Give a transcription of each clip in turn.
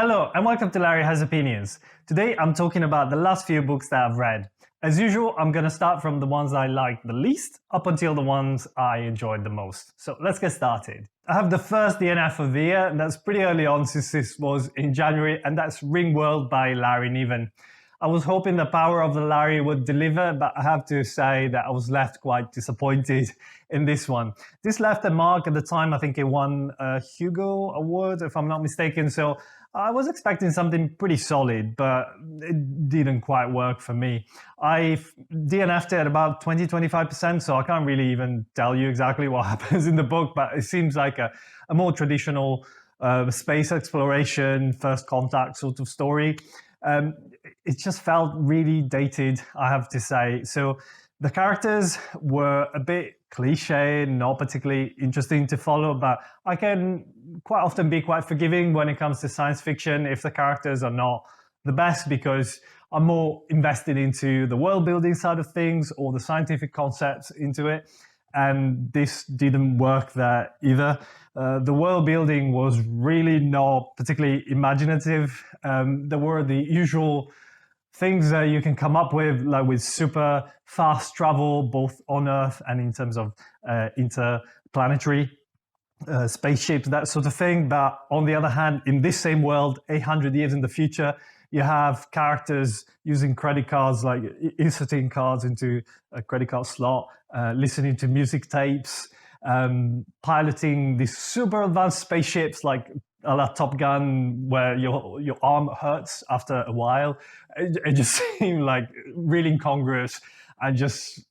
Hello and welcome to Larry Has Opinions. Today I'm talking about the last few books that I've read. As usual, I'm going to start from the ones I liked the least up until the ones I enjoyed the most. So let's get started. I have the first DNF of the year, and that's pretty early on since this was in January, and that's Ringworld by Larry Niven. I was hoping the power of the Larry would deliver, but I have to say that I was left quite disappointed in this one. This left a mark at the time. I think it won a Hugo Award, if I'm not mistaken. So I was expecting something pretty solid, but it didn't quite work for me. I DNF'd it at about 20-25%, so I can't really even tell you exactly what happens in the book, but it seems like a more traditional space exploration, first contact sort of story. It just felt really dated, I have to say. So the characters were a bit cliche, not particularly interesting to follow, but I can quite often be quite forgiving when it comes to science fiction if the characters are not the best, because I'm more invested into the world building side of things or the scientific concepts into it. And this didn't work there either. The world building was really not particularly imaginative. There were the usual things that you can come up with, like with super fast travel, both on Earth and in terms of interplanetary spaceships, that sort of thing. But on the other hand, in this same world, 800 years in the future, you have characters using credit cards, like inserting cards into a credit card slot, listening to music tapes, piloting these super advanced spaceships like a la Top Gun, where your arm hurts after a while. It just seemed like really incongruous and just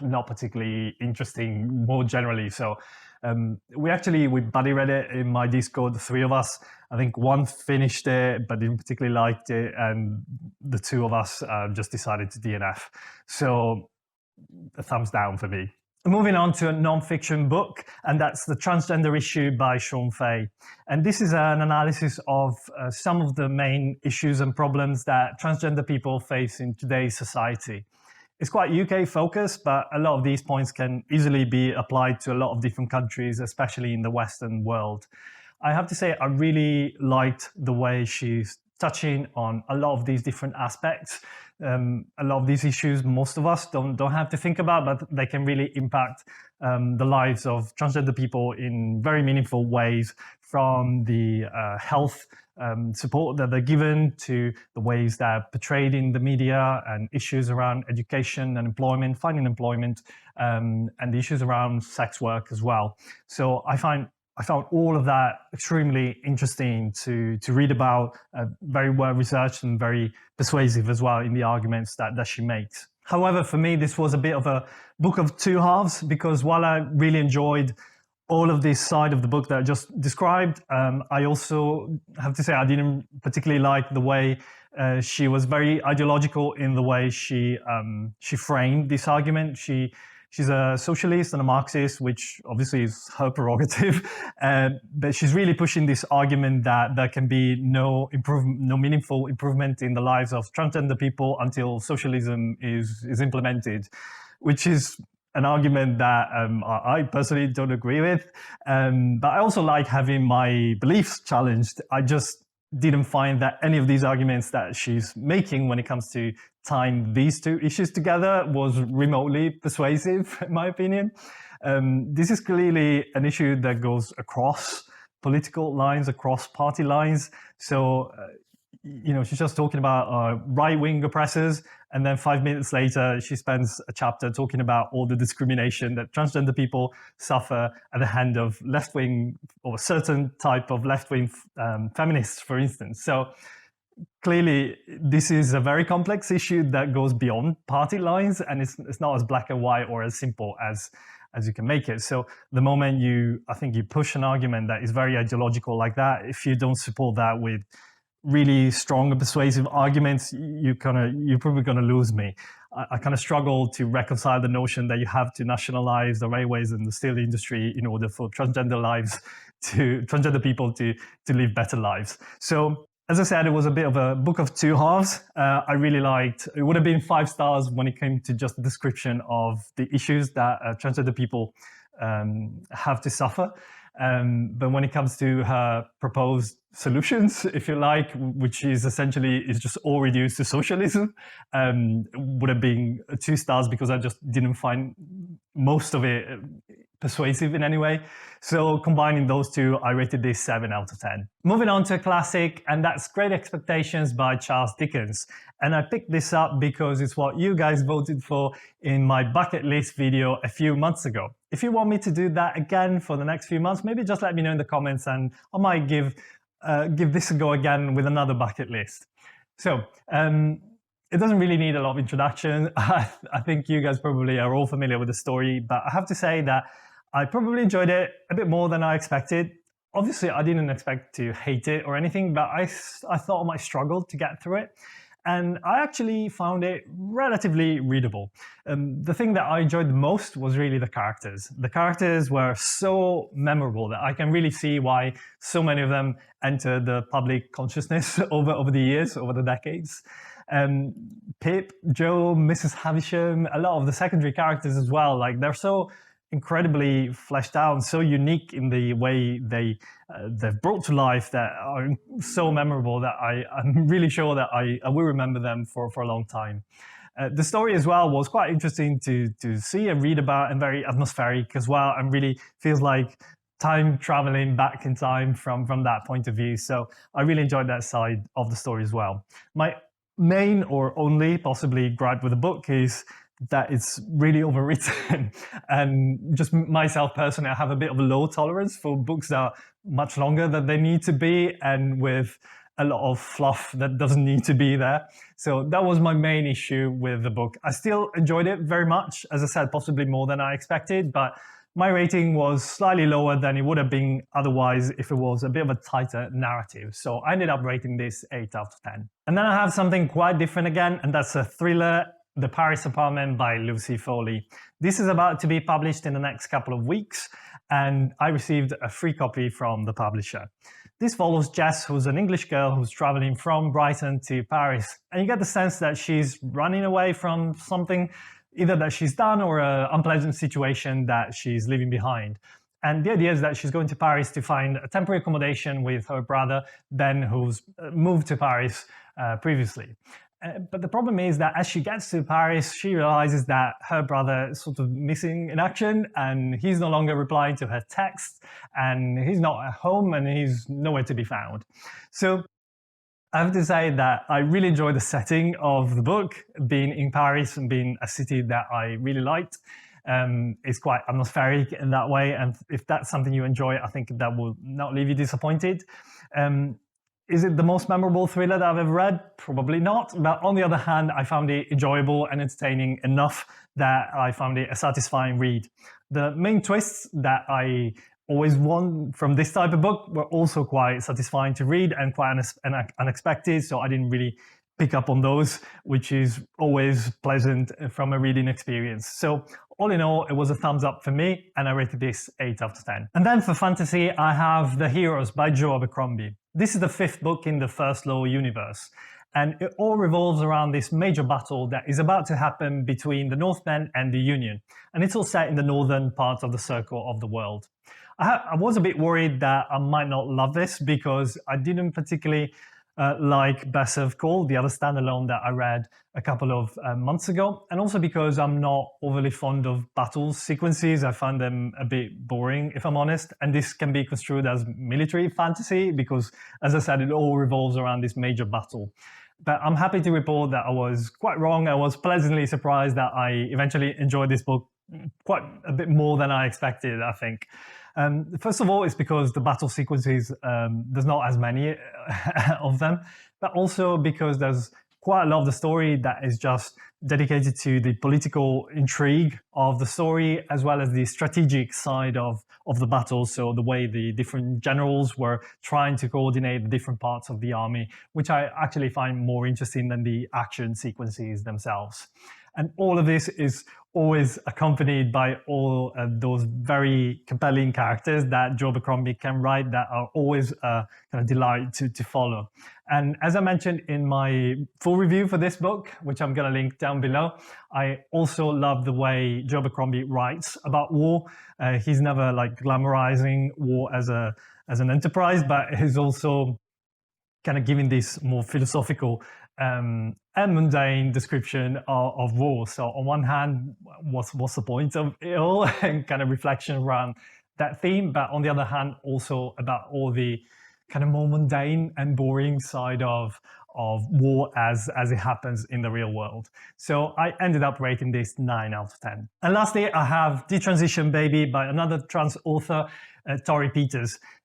not particularly interesting more generally. So we buddy read it in my Discord, the three of us. I think one finished it but didn't particularly like it, and the two of us just decided to DNF. So a thumbs down for me. Moving on to a non-fiction book, and that's the Transgender issue by Shon Faye. And this is an analysis of some of the main issues and problems that transgender people face in today's society. It's quite UK focused, but a lot of these points can easily be applied to a lot of different countries, especially in the Western world. I have to say, I really liked the way she's touching on a lot of these different aspects. A lot of these issues most of us don't have to think about, but they can really impact the lives of transgender people in very meaningful ways, from the health support that they're given to the ways that are portrayed in the media, and issues around education and employment, finding employment, and the issues around sex work as well. So I found all of that extremely interesting to read about, very well researched and very persuasive as well in the arguments that she makes. However, for me, this was a bit of a book of two halves, because while I really enjoyed all of this side of the book that I just described, I also have to say I didn't particularly like the way she was very ideological in the way she framed this argument. She's a socialist and a Marxist, which obviously is her prerogative, but she's really pushing this argument that there can be no meaningful improvement in the lives of transgender people until socialism is implemented, which is an argument that I personally don't agree with. But I also like having my beliefs challenged. I just didn't find that any of these arguments that she's making when it comes to tying these two issues together was remotely persuasive, in my opinion. This is clearly an issue that goes across political lines, across party lines. So, she's just talking about right-wing oppressors, and then 5 minutes later, she spends a chapter talking about all the discrimination that transgender people suffer at the hand of left-wing, or a certain type of left-wing feminists, for instance. So clearly, this is a very complex issue that goes beyond party lines, and it's not as black and white or as simple as you can make it. So the moment you push an argument that is very ideological like that, if you don't support that with really strong and persuasive arguments, you're probably going to lose me. I kind of struggle to reconcile the notion that you have to nationalize the railways and the steel industry in order for transgender people to live better lives. So, as I said, it was a bit of a book of two halves. I really liked. It would have been 5 stars when it came to just the description of the issues that transgender people have to suffer. But when it comes to her proposed solutions, if you like, which is essentially is just all reduced to socialism, would have been 2 stars because I just didn't find most of it persuasive in any way. So combining those two, I rated this 7 out of 10. Moving on to a classic, and that's Great Expectations by Charles Dickens. And I picked this up because it's what you guys voted for in my bucket list video a few months ago. If you want me to do that again for the next few months, maybe just let me know in the comments and I might give this a go again with another bucket list. So, it doesn't really need a lot of introduction. I think you guys probably are all familiar with the story, but I have to say that I probably enjoyed it a bit more than I expected. Obviously, I didn't expect to hate it or anything, but I thought I might struggle to get through it. And I actually found it relatively readable. The thing that I enjoyed the most was really the characters. The characters were so memorable that I can really see why so many of them entered the public consciousness over the years, over the decades. Pip, Joe, Mrs. Havisham, a lot of the secondary characters as well, like they're so incredibly fleshed out, so unique in the way they've brought to life that are so memorable that I'm really sure that I will remember them for a long time. The story as well was quite interesting to see and read about, and very atmospheric as well, and really feels like time traveling back in time from that point of view. So I really enjoyed that side of the story as well. My main or only possibly gripe with the book is that it's really overwritten. And just myself personally, I have a bit of a low tolerance for books that are much longer than they need to be and with a lot of fluff that doesn't need to be there. So that was my main issue with the book. I still enjoyed it very much, as I said, possibly more than I expected, but my rating was slightly lower than it would have been otherwise if it was a bit of a tighter narrative. So I ended up rating this 8 out of 10. And then I have something quite different again, and that's a thriller, The Paris Apartment by Lucy Foley. This is about to be published in the next couple of weeks, and I received a free copy from the publisher. This follows Jess, who's an English girl who's traveling from Brighton to Paris, and you get the sense that she's running away from something, either that she's done or an unpleasant situation that she's leaving behind. And the idea is that she's going to Paris to find a temporary accommodation with her brother, Ben, who's moved to Paris previously. But the problem is that as she gets to Paris, she realizes that her brother is sort of missing in action and he's no longer replying to her texts and he's not at home and he's nowhere to be found. So I have to say that I really enjoy the setting of the book, being in Paris and being a city that I really liked. It's quite atmospheric in that way, and if that's something you enjoy, I think that will not leave you disappointed. Is it the most memorable thriller that I've ever read? Probably not, but on the other hand, I found it enjoyable and entertaining enough that I found it a satisfying read. The main twists that I always want from this type of book were also quite satisfying to read and quite unexpected, so I didn't really pick up on those, which is always pleasant from a reading experience. So all in all, it was a thumbs up for me, and I rated this 8 out of 10. And then for fantasy, I have The Heroes by Joe Abercrombie. This is the 5th book in the First Law universe, and it all revolves around this major battle that is about to happen between the Northmen and the Union, and it's all set in the northern part of the circle of the world. I was a bit worried that I might not love this because I didn't particularly like Best of Call, the other standalone that I read a couple of months ago, and also because I'm not overly fond of battle sequences. I find them a bit boring, if I'm honest, and this can be construed as military fantasy because, as I said, it all revolves around this major battle. But I'm happy to report that I was quite wrong. I was pleasantly surprised that I eventually enjoyed this book quite a bit more than I expected, I think. First of all, it's because the battle sequences, there's not as many of them, but also because there's quite a lot of the story that is just dedicated to the political intrigue of the story, as well as the strategic side of the battle. So the way the different generals were trying to coordinate the different parts of the army, which I actually find more interesting than the action sequences themselves. And all of this is always accompanied by all those very compelling characters that Joe Abercrombie can write that are always a kind of delight to follow. And as I mentioned in my full review for this book, which I'm going to link down below, I also love the way Joe Abercrombie writes about war. He's never like glamorizing war as an enterprise, but he's also kind of giving this more philosophical and mundane description of war. So on one hand, what's the point of it all, and kind of reflection around that theme, but on the other hand, also about all the kind of more mundane and boring side of war as it happens in the real world. So I ended up rating this 9 out of 10. And lastly, I have Detransition Baby by another trans author, Torrey.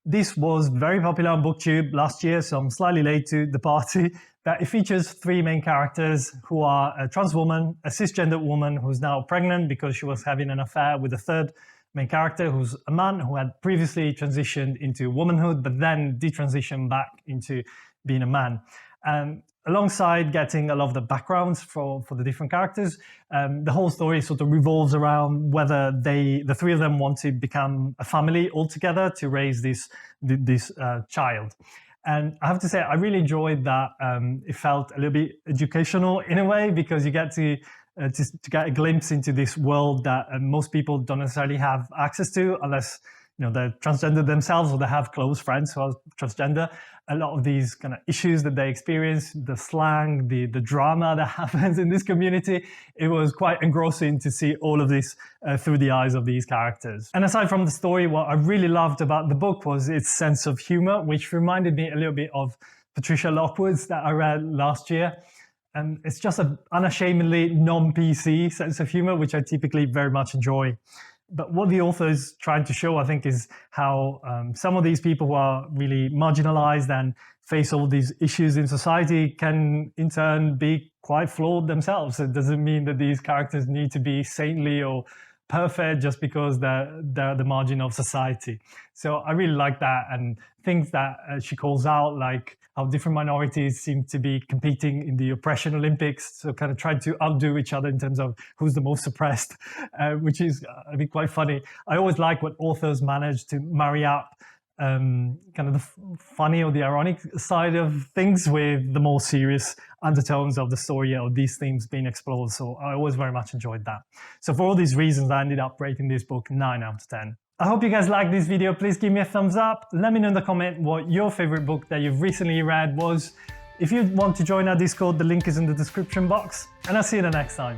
This was very popular on booktube last year, so I'm slightly late to the party. But it features 3 main characters who are a trans woman, a cisgender woman who's now pregnant because she was having an affair with a third main character who's a man who had previously transitioned into womanhood, but then detransitioned back into being a man. And alongside getting a lot of the backgrounds for the different characters, the whole story sort of revolves around whether the 3 of them want to become a family altogether to raise this child. And I have to say, I really enjoyed that. It felt a little bit educational in a way, because you get to get a glimpse into this world that most people don't necessarily have access to, unless they're transgender themselves or they have close friends who are transgender. A lot of these kind of issues that they experience, the slang, the drama that happens in this community, it was quite engrossing to see all of this through the eyes of these characters. And aside from the story, what I really loved about the book was its sense of humor, which reminded me a little bit of Patricia Lockwood's that I read last year. And it's just an unashamedly non-PC sense of humor, which I typically very much enjoy. But what the author is trying to show, I think, is how some of these people who are really marginalized and face all these issues in society can, in turn, be quite flawed themselves. It doesn't mean that these characters need to be saintly or perfect just because they're at the margin of society. So I really like that, and things that she calls out, like how different minorities seem to be competing in the oppression Olympics, so kind of trying to outdo each other in terms of who's the most oppressed, which is, I think, quite funny. I always like when authors manage to marry up kind of the funny or the ironic side of things with the more serious undertones of the story or these themes being explored. So I always very much enjoyed that. So for all these reasons, I ended up rating this book 9 out of 10. I hope you guys liked this video. Please give me a thumbs up. Let me know in the comment what your favorite book that you've recently read was. If you want to join our Discord, the link is in the description box, and I'll see you the next time.